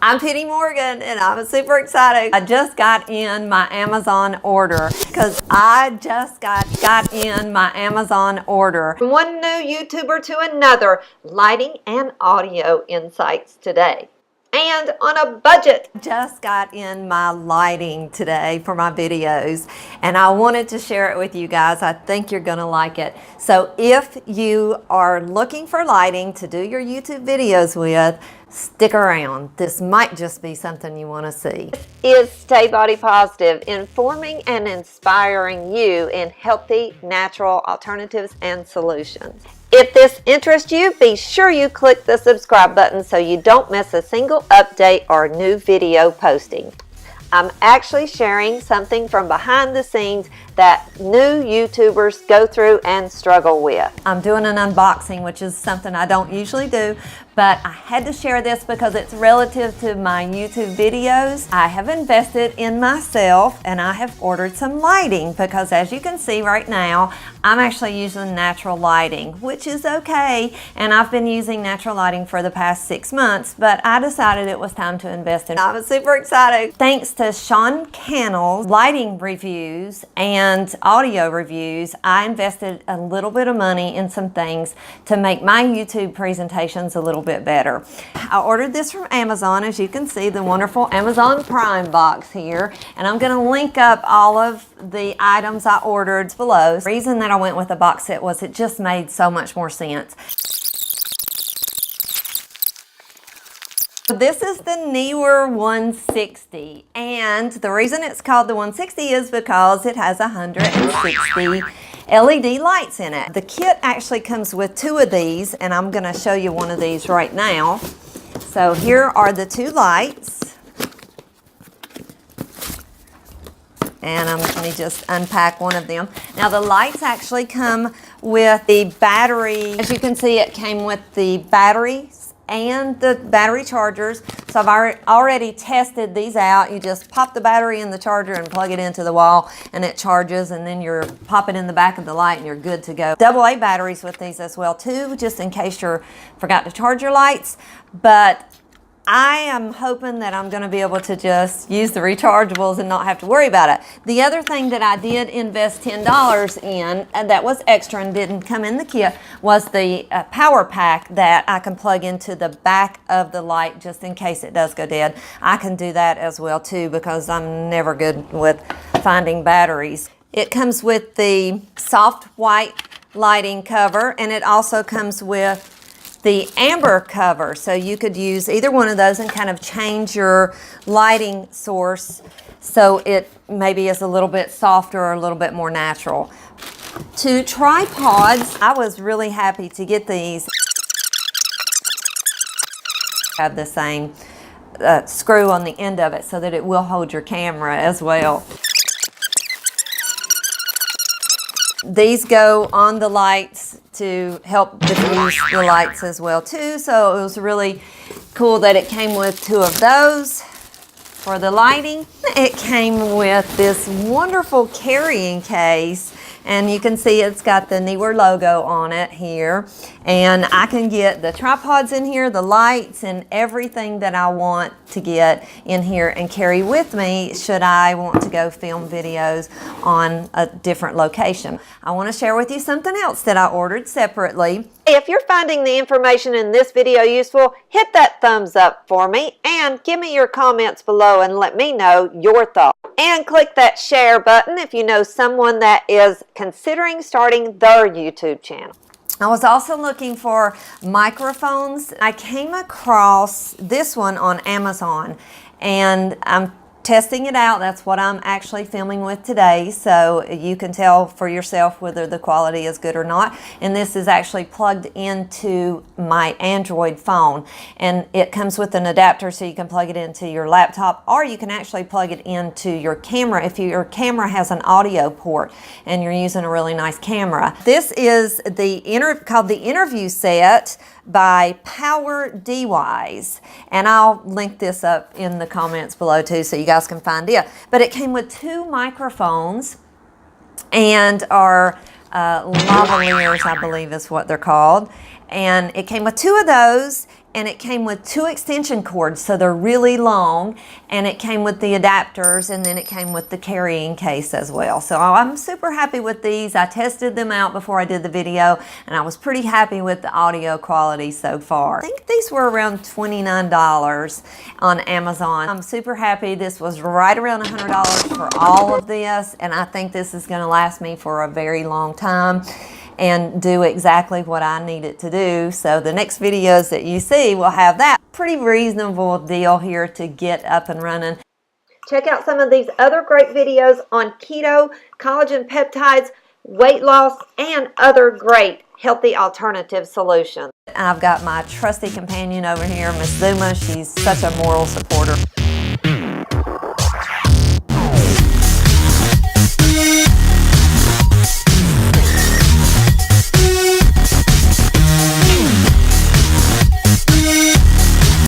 I'm Penny Morgan and I'm super excited. I just got in my Amazon order because I just got in my Amazon order. From one new YouTuber to another, lighting and audio insights today. And on a budget. Just got in my lighting today for my videos and I wanted to share it with you guys. I think you're gonna like it. So if you are looking for lighting to do your YouTube videos with, stick around. This might just be something you want to see. This is Stay Body Positive, informing and inspiring you in healthy, natural alternatives and solutions. If this interests you, be sure you click the subscribe button so you don't miss a single update or new video posting. I'm actually sharing something from behind the scenes that new YouTubers go through and struggle with. I'm doing an unboxing, which is something I don't usually do, but I had to share this because it's relative to my YouTube videos. I have invested in myself and I have ordered some lighting because, as you can see right now, I'm actually using natural lighting, which is okay. And I've been using natural lighting for the past 6 months, but I decided it was time to invest in it. I was super excited. Thanks to Sean Cannell's lighting reviews and audio reviews, I invested a little bit of money in some things to make my YouTube presentations a little bit better. I ordered this from Amazon, as you can see, the wonderful Amazon Prime box here, and I'm going to link up all of the items I ordered below. The reason that I went with a box set was it just made so much more sense. This is the Neewer 160, and the reason it's called the 160 is because it has 160 LED lights in it. The kit actually comes with 2 of these, and I'm going to show you one of these right now. So here are the 2 lights. And let me just unpack one of them. Now the lights actually come with the battery. As you can see, it came with the batteries and the battery chargers. So I've already tested these out. You just pop the battery in the charger and plug it into the wall and it charges, and then you're pop it in the back of the light and you're good to go. AA batteries with these as well too, just in case you forgot to charge your lights. But I am hoping that I'm going to be able to just use the rechargeables and not have to worry about it. The other thing that I did invest $10 in, and that was extra and didn't come in the kit, was the power pack that I can plug into the back of the light just in case it does go dead. I can do that as well too because I'm never good with finding batteries. It comes with the soft white lighting cover, and it also comes with the amber cover, so you could use either one of those and kind of change your lighting source so it maybe is a little bit softer or a little bit more natural. 2 tripods, I was really happy to get these. Have the same screw on the end of it so that it will hold your camera as well. These go on the lights to help diffuse the lights as well too. So it was really cool that it came with 2 of those for the lighting. It came with this wonderful carrying case, and you can see it's got the Neewer logo on it here. And I can get the tripods in here, the lights, and everything that I want to get in here and carry with me should I want to go film videos on a different location. I want to share with you something else that I ordered separately. If you're finding the information in this video useful, hit that thumbs up for me and give me your comments below and let me know your thoughts. And click that share button if you know someone that is considering starting their YouTube channel. I was also looking for microphones. I came across this one on Amazon, and I'm testing it out. That's what I'm actually filming with today, so you can tell for yourself whether the quality is good or not. And this is actually plugged into my Android phone, and it comes with an adapter so you can plug it into your laptop, or you can actually plug it into your camera if your camera has an audio port and you're using a really nice camera. This is called the interview set by Power DWise, and I'll link this up in the comments below too so you guys can find it. But it came with 2 microphones and our lavaliers, I believe is what they're called, and it came with 2 of those and it came with 2 extension cords, so they're really long, and it came with the adapters, and then it came with the carrying case as well. So I'm super happy with these. I tested them out before I did the video, and I was pretty happy with the audio quality so far. I think these were around $29 on Amazon. I'm super happy. This was right around $100 for all of this, and I think this is going to last me for a very long time and do exactly what I need it to do. So the next videos that you see will have that. Pretty reasonable deal here to get up and running. Check out some of these other great videos on keto, collagen peptides, weight loss, and other great healthy alternative solutions. I've got my trusty companion over here, Miss Zuma. She's such a moral supporter.